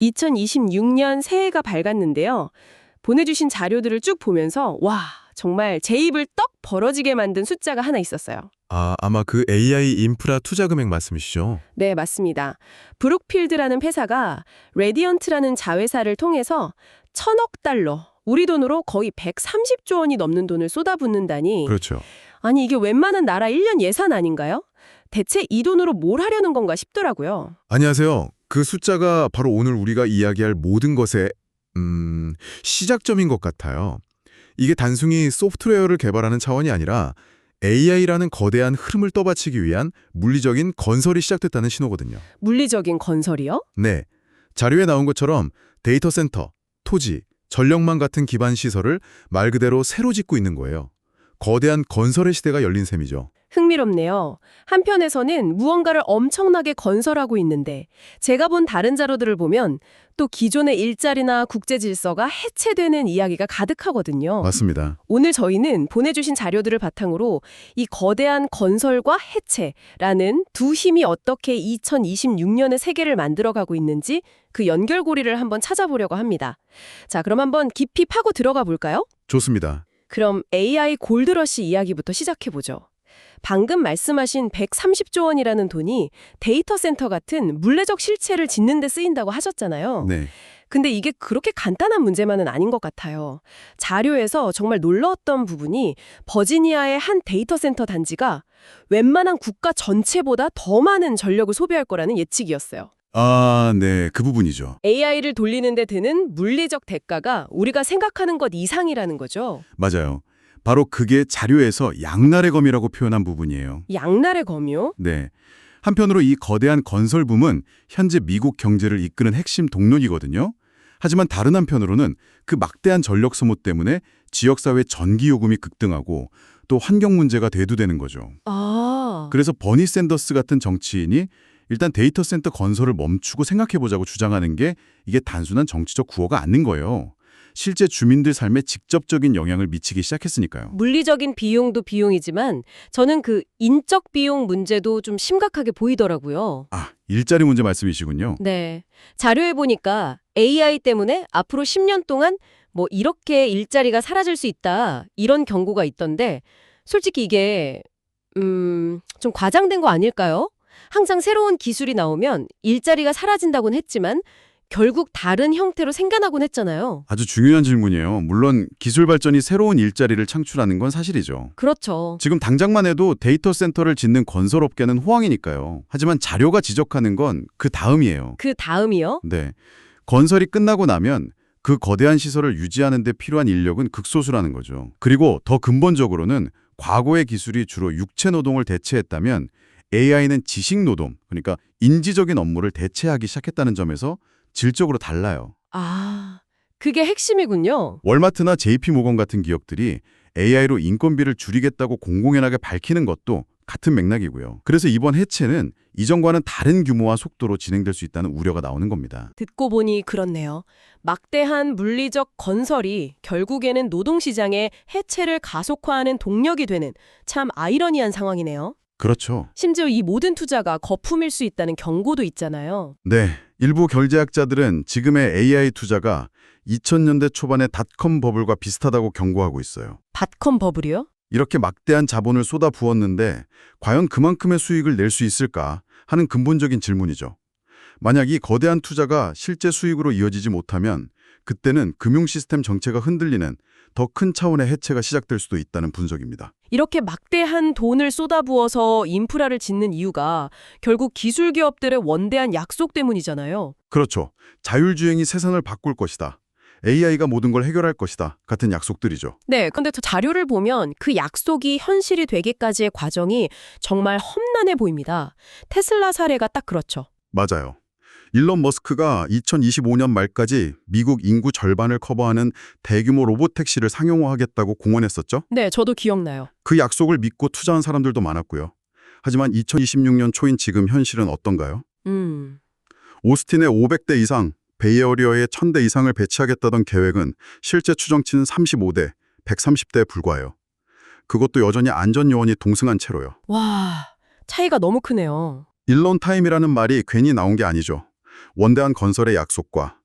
2026년 새해가 밝았는데요. 보내주신 자료들을 쭉 보면서 와, 정말 제 입을 떡 벌어지게 만든 숫자가 하나 있었어요. 아마 그 AI 인프라 투자 금액 말씀이시죠? 네, 맞습니다. 브룩필드라는 회사가 레디언트라는 자회사를 통해서 1,000억 달러, 우리 돈으로 거의 130조 원이 넘는 돈을 쏟아붓는다니. 그렇죠. 아니, 이게 웬만한 나라 1년 예산 아닌가요? 대체 이 돈으로 뭘 하려는 건가 싶더라고요. 안녕하세요. 그 숫자가 바로 오늘 우리가 이야기할 모든 것의 시작점인 것 같아요. 이게 단순히 소프트웨어를 개발하는 차원이 아니라 AI라는 거대한 흐름을 떠받치기 위한 물리적인 건설이 시작됐다는 신호거든요. 물리적인 건설이요? 네. 자료에 나온 것처럼 데이터 센터, 토지, 전력망 같은 기반 시설을 말 그대로 새로 짓고 있는 거예요. 거대한 건설의 시대가 열린 셈이죠. 흥미롭네요. 한편에서는 무언가를 엄청나게 건설하고 있는데 제가 본 다른 자료들을 보면 또 기존의 일자리나 국제 질서가 해체되는 이야기가 가득하거든요. 맞습니다. 오늘 저희는 보내주신 자료들을 바탕으로 이 거대한 건설과 해체라는 두 힘이 어떻게 2026년의 세계를 만들어가고 있는지 그 연결고리를 한번 찾아보려고 합니다. 자, 그럼 한번 깊이 파고 들어가 볼까요? 좋습니다. 그럼 AI 골드러시 이야기부터 시작해보죠. 방금 말씀하신 130조 원이라는 돈이 데이터 센터 같은 물리적 실체를 짓는 데 쓰인다고 하셨잖아요. 네. 근데 이게 그렇게 간단한 문제만은 아닌 것 같아요. 자료에서 정말 놀라웠던 부분이 버지니아의 한 데이터 센터 단지가 웬만한 국가 전체보다 더 많은 전력을 소비할 거라는 예측이었어요. 네. 그 부분이죠. AI를 돌리는 데 드는 물리적 대가가 우리가 생각하는 것 이상이라는 거죠. 맞아요. 바로 그게 자료에서 양날의 검이라고 표현한 부분이에요. 양날의 검이요? 네. 한편으로 이 거대한 건설붐은 현재 미국 경제를 이끄는 핵심 동력이거든요. 하지만 다른 한편으로는 그 막대한 전력 소모 때문에 지역사회 전기요금이 급등하고 또 환경 문제가 대두되는 거죠. 그래서 버니 샌더스 같은 정치인이 일단 데이터 센터 건설을 멈추고 생각해보자고 주장하는 게 이게 단순한 정치적 구호가 아닌 거예요. 실제 주민들 삶에 직접적인 영향을 미치기 시작했으니까요. 물리적인 비용도 비용이지만 저는 그 인적 비용 문제도 좀 심각하게 보이더라고요. 일자리 문제 말씀이시군요. 네. 자료에 보니까 AI 때문에 앞으로 10년 동안 뭐 이렇게 일자리가 사라질 수 있다 이런 경고가 있던데 솔직히 이게 좀 과장된 거 아닐까요? 항상 새로운 기술이 나오면 일자리가 사라진다곤 했지만 결국 다른 형태로 생겨나곤 했잖아요. 아주 중요한 질문이에요. 물론 기술 발전이 새로운 일자리를 창출하는 건 사실이죠. 그렇죠. 지금 당장만 해도 데이터 센터를 짓는 건설업계는 호황이니까요. 하지만 자료가 지적하는 건 그 다음이에요. 그 다음이요? 네. 건설이 끝나고 나면 그 거대한 시설을 유지하는 데 필요한 인력은 극소수라는 거죠. 그리고 더 근본적으로는 과거의 기술이 주로 육체 노동을 대체했다면 AI는 지식 노동, 그러니까 인지적인 업무를 대체하기 시작했다는 점에서 질적으로 달라요. 그게 핵심이군요. 월마트나 JP모건 같은 기업들이 AI로 인건비를 줄이겠다고 공공연하게 밝히는 것도 같은 맥락이고요. 그래서 이번 해체는 이전과는 다른 규모와 속도로 진행될 수 있다는 우려가 나오는 겁니다. 듣고 보니 그렇네요. 막대한 물리적 건설이 결국에는 노동시장의 해체를 가속화하는 동력이 되는 참 아이러니한 상황이네요. 그렇죠. 심지어 이 모든 투자가 거품일 수 있다는 경고도 있잖아요. 네, 일부 경제학자들은 지금의 AI 투자가 2000년대 초반의 닷컴 버블과 비슷하다고 경고하고 있어요. 닷컴 버블이요? 이렇게 막대한 자본을 쏟아 부었는데 과연 그만큼의 수익을 낼 수 있을까 하는 근본적인 질문이죠. 만약 이 거대한 투자가 실제 수익으로 이어지지 못하면 그때는 금융 시스템 정체가 흔들리는 더 큰 차원의 해체가 시작될 수도 있다는 분석입니다. 이렇게 막대한 돈을 쏟아부어서 인프라를 짓는 이유가 결국 기술 기업들의 원대한 약속 때문이잖아요. 그렇죠. 자율주행이 세상을 바꿀 것이다. AI가 모든 걸 해결할 것이다. 같은 약속들이죠. 네, 근데 저 자료를 보면 그 약속이 현실이 되기까지의 과정이 정말 험난해 보입니다. 테슬라 사례가 딱 그렇죠. 맞아요. 일론 머스크가 2025년 말까지 미국 인구 절반을 커버하는 대규모 로봇택시를 상용화하겠다고 공언했었죠. 네, 저도 기억나요. 그 약속을 믿고 투자한 사람들도 많았고요. 하지만 2026년 초인 지금 현실은 어떤가요? 오스틴에 500대 이상, 베이에어리어에 1000대 이상을 배치하겠다던 계획은 실제 추정치는 35대, 130대에 불과해요. 그것도 여전히 안전요원이 동승한 채로요. 와, 차이가 너무 크네요. 일론 타임이라는 말이 괜히 나온 게 아니죠. 원대한 건설의 약속과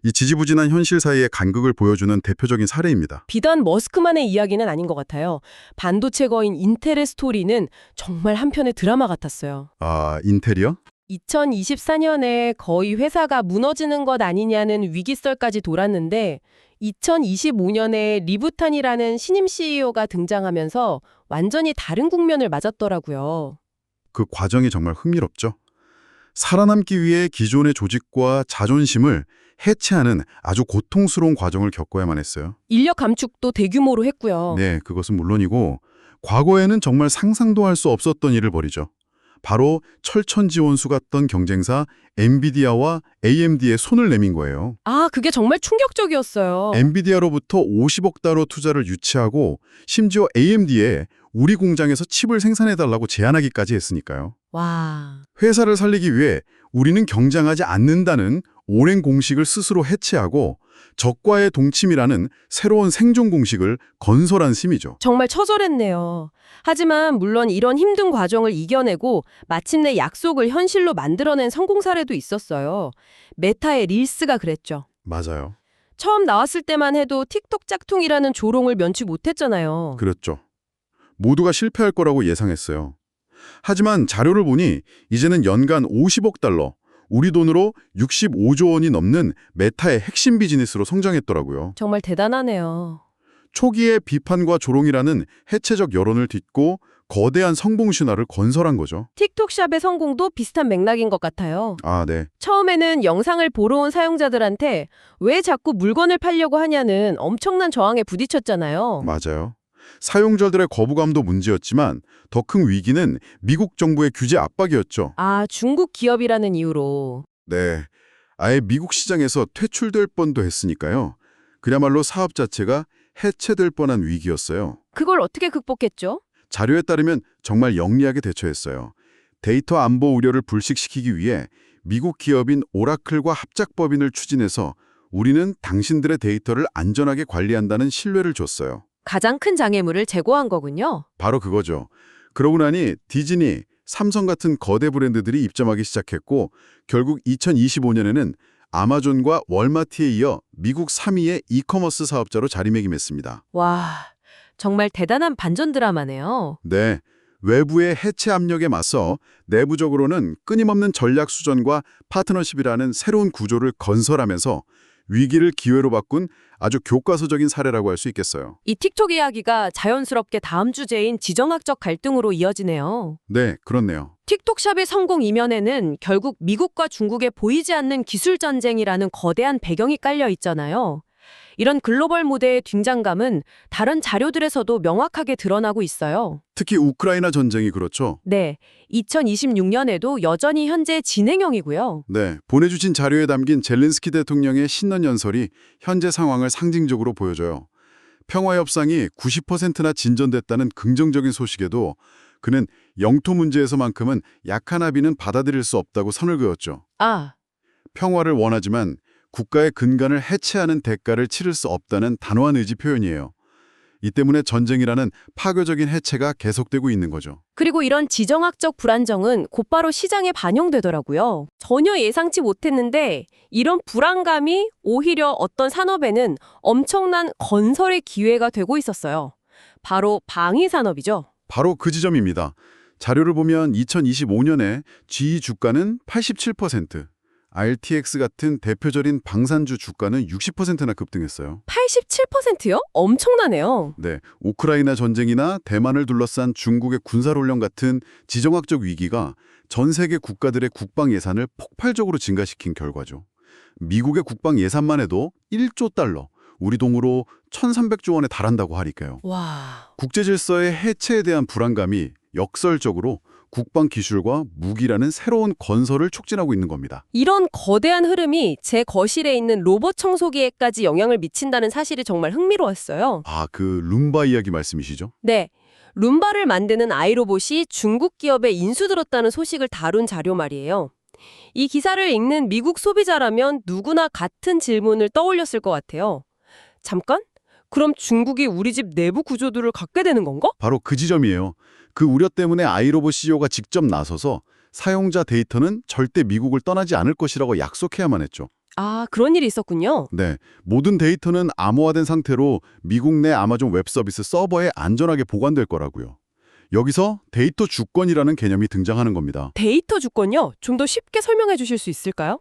이 지지부진한 현실 사이의 간극을 보여주는 대표적인 사례입니다. 비단 머스크만의 이야기는 아닌 것 같아요. 반도체 거인 인텔의 스토리는 정말 한편의 드라마 같았어요. 아, 인텔이요? 2024년에 거의 회사가 무너지는 것 아니냐는 위기설까지 돌았는데 2025년에 리부탄이라는 신임 CEO가 등장하면서 완전히 다른 국면을 맞았더라고요. 그 과정이 정말 흥미롭죠. 살아남기 위해 기존의 조직과 자존심을 해체하는 아주 고통스러운 과정을 겪어야만 했어요. 인력 감축도 대규모로 했고요. 네, 그것은 물론이고 과거에는 정말 상상도 할 수 없었던 일을 벌이죠. 바로 철천지원수 같던 경쟁사 엔비디아와 AMD에 손을 내민 거예요. 아, 그게 정말 충격적이었어요. 엔비디아로부터 50억 달러 투자를 유치하고 심지어 AMD에 우리 공장에서 칩을 생산해달라고 제안하기까지 했으니까요. 와, 회사를 살리기 위해 우리는 경쟁하지 않는다는 오랜 공식을 스스로 해체하고 적과의 동침이라는 새로운 생존 공식을 건설한 셈이죠. 정말 처절했네요. 하지만 물론 이런 힘든 과정을 이겨내고 마침내 약속을 현실로 만들어낸 성공 사례도 있었어요. 메타의 릴스가 그랬죠. 맞아요. 처음 나왔을 때만 해도 틱톡 짝퉁이라는 조롱을 면치 못했잖아요. 그렇죠. 모두가 실패할 거라고 예상했어요. 하지만 자료를 보니 이제는 연간 50억 달러, 우리 돈으로 65조 원이 넘는 메타의 핵심 비즈니스로 성장했더라고요. 정말 대단하네요. 초기의 비판과 조롱이라는 해체적 여론을 딛고 거대한 성공 신화를 건설한 거죠. 틱톡샵의 성공도 비슷한 맥락인 것 같아요. 아, 네. 처음에는 영상을 보러 온 사용자들한테 왜 자꾸 물건을 팔려고 하냐는 엄청난 저항에 부딪혔잖아요. 맞아요. 사용자들의 거부감도 문제였지만 더 큰 위기는 미국 정부의 규제 압박이었죠. 아, 중국 기업이라는 이유로. 네. 아예 미국 시장에서 퇴출될 뻔도 했으니까요. 그야말로 사업 자체가 해체될 뻔한 위기였어요. 그걸 어떻게 극복했죠? 자료에 따르면 정말 영리하게 대처했어요. 데이터 안보 우려를 불식시키기 위해 미국 기업인 오라클과 합작법인을 추진해서 우리는 당신들의 데이터를 안전하게 관리한다는 신뢰를 줬어요. 가장 큰 장애물을 제거한 거군요. 바로 그거죠. 그러고 나니 디즈니, 삼성 같은 거대 브랜드들이 입점하기 시작했고 결국 2025년에는 아마존과 월마트에 이어 미국 3위의 이커머스 사업자로 자리매김했습니다. 와, 정말 대단한 반전 드라마네요. 네, 외부의 해체 압력에 맞서 내부적으로는 끊임없는 전략 수전과 파트너십이라는 새로운 구조를 건설하면서 위기를 기회로 바꾼 아주 교과서적인 사례라고 할 수 있겠어요. 이 틱톡 이야기가 자연스럽게 다음 주제인 지정학적 갈등으로 이어지네요. 네, 그렇네요. 틱톡샵의 성공 이면에는 결국 미국과 중국의 보이지 않는 기술 전쟁이라는 거대한 배경이 깔려 있잖아요. 이런 글로벌 무대의 긴장감은 다른 자료들에서도 명확하게 드러나고 있어요. 특히 우크라이나 전쟁이 그렇죠. 네, 2026년에도 여전히 현재 진행형이고요. 네, 보내주신 자료에 담긴 젤렌스키 대통령의 신년 연설이 현재 상황을 상징적으로 보여줘요. 평화협상이 90%나 진전됐다는 긍정적인 소식에도 그는 영토 문제에서만큼은 약한 합의는 받아들일 수 없다고 선을 그었죠. 아, 평화를 원하지만 국가의 근간을 해체하는 대가를 치를 수 없다는 단호한 의지 표현이에요. 이 때문에 전쟁이라는 파괴적인 해체가 계속되고 있는 거죠. 그리고 이런 지정학적 불안정은 곧바로 시장에 반영되더라고요. 전혀 예상치 못했는데 이런 불안감이 오히려 어떤 산업에는 엄청난 건설의 기회가 되고 있었어요. 바로 방위 산업이죠. 바로 그 지점입니다. 자료를 보면 2025년에 GE 주가는 87%, RTX 같은 대표적인 방산주 주가는 60%나 급등했어요. 87%요? 엄청나네요. 네, 우크라이나 전쟁이나 대만을 둘러싼 중국의 군사훈련 같은 지정학적 위기가 전 세계 국가들의 국방 예산을 폭발적으로 증가시킨 결과죠. 미국의 국방 예산만 해도 1조 달러, 우리 돈으로 1,300조 원에 달한다고 하니까요. 와, 국제 질서의 해체에 대한 불안감이 역설적으로 국방 기술과 무기라는 새로운 건설을 촉진하고 있는 겁니다. 이런 거대한 흐름이 제 거실에 있는 로봇 청소기에까지 영향을 미친다는 사실이 정말 흥미로웠어요. 아, 그 룸바 이야기 말씀이시죠? 네, 룸바를 만드는 아이로봇이 중국 기업에 인수들었다는 소식을 다룬 자료 말이에요. 이 기사를 읽는 미국 소비자라면 누구나 같은 질문을 떠올렸을 것 같아요. 잠깐? 그럼 중국이 우리 집 내부 구조들을 갖게 되는 건가? 바로 그 지점이에요. 그 우려 때문에 아이로봇 CEO가 직접 나서서 사용자 데이터는 절대 미국을 떠나지 않을 것이라고 약속해야만 했죠. 아, 그런 일이 있었군요. 네, 모든 데이터는 암호화된 상태로 미국 내 아마존 웹 서비스 서버에 안전하게 보관될 거라고요. 여기서 데이터 주권이라는 개념이 등장하는 겁니다. 데이터 주권요? 좀 더 쉽게 설명해 주실 수 있을까요?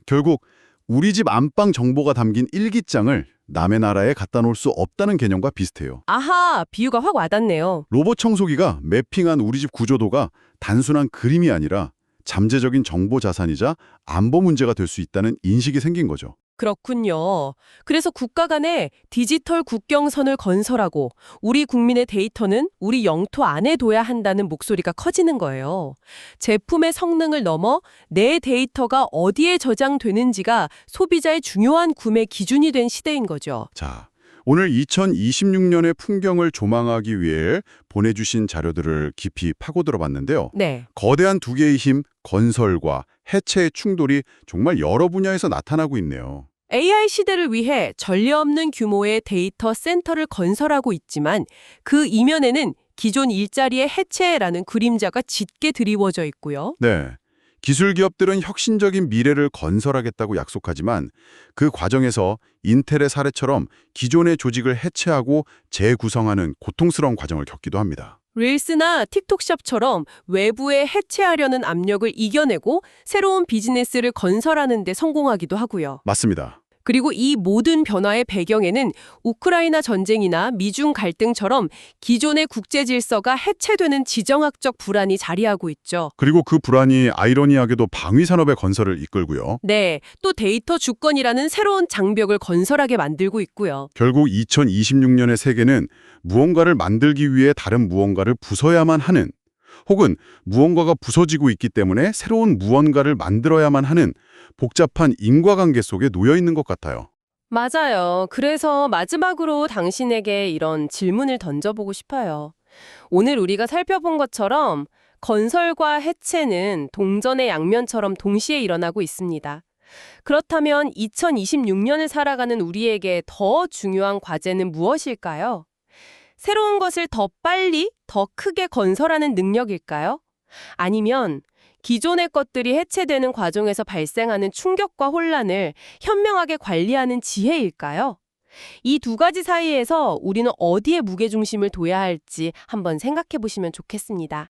결국 우리 집 안방 정보가 담긴 일기장을 남의 나라에 갖다 놓을 수 없다는 개념과 비슷해요. 아하, 비유가 확 와닿네요. 로봇 청소기가 매핑한 우리 집 구조도가 단순한 그림이 아니라 잠재적인 정보 자산이자 안보 문제가 될 수 있다는 인식이 생긴 거죠. 그렇군요. 그래서 국가 간에 디지털 국경선을 건설하고 우리 국민의 데이터는 우리 영토 안에 둬야 한다는 목소리가 커지는 거예요. 제품의 성능을 넘어 내 데이터가 어디에 저장되는지가 소비자의 중요한 구매 기준이 된 시대인 거죠. 자, 오늘 2026년의 풍경을 조망하기 위해 보내주신 자료들을 깊이 파고들어 봤는데요. 네. 거대한 두 개의 힘, 건설과 해체의 충돌이 정말 여러 분야에서 나타나고 있네요. AI 시대를 위해 전례 없는 규모의 데이터 센터를 건설하고 있지만 그 이면에는 기존 일자리의 해체라는 그림자가 짙게 드리워져 있고요. 네. 기술 기업들은 혁신적인 미래를 건설하겠다고 약속하지만 그 과정에서 인텔의 사례처럼 기존의 조직을 해체하고 재구성하는 고통스러운 과정을 겪기도 합니다. 릴스나 틱톡샵처럼 외부에 해체하려는 압력을 이겨내고 새로운 비즈니스를 건설하는 데 성공하기도 하고요. 맞습니다. 그리고 이 모든 변화의 배경에는 우크라이나 전쟁이나 미중 갈등처럼 기존의 국제 질서가 해체되는 지정학적 불안이 자리하고 있죠. 그리고 그 불안이 아이러니하게도 방위 산업의 건설을 이끌고요. 네, 또 데이터 주권이라는 새로운 장벽을 건설하게 만들고 있고요. 결국 2026년의 세계는 무언가를 만들기 위해 다른 무언가를 부숴야만 하는, 혹은 무언가가 부서지고 있기 때문에 새로운 무언가를 만들어야만 하는 복잡한 인과관계 속에 놓여 있는 것 같아요. 맞아요. 그래서 마지막으로 당신에게 이런 질문을 던져보고 싶어요. 오늘 우리가 살펴본 것처럼 건설과 해체는 동전의 양면처럼 동시에 일어나고 있습니다. 그렇다면 2026년을 살아가는 우리에게 더 중요한 과제는 무엇일까요? 새로운 것을 더 빨리, 더 크게 건설하는 능력일까요? 아니면 기존의 것들이 해체되는 과정에서 발생하는 충격과 혼란을 현명하게 관리하는 지혜일까요? 이 두 가지 사이에서 우리는 어디에 무게중심을 둬야 할지 한번 생각해 보시면 좋겠습니다.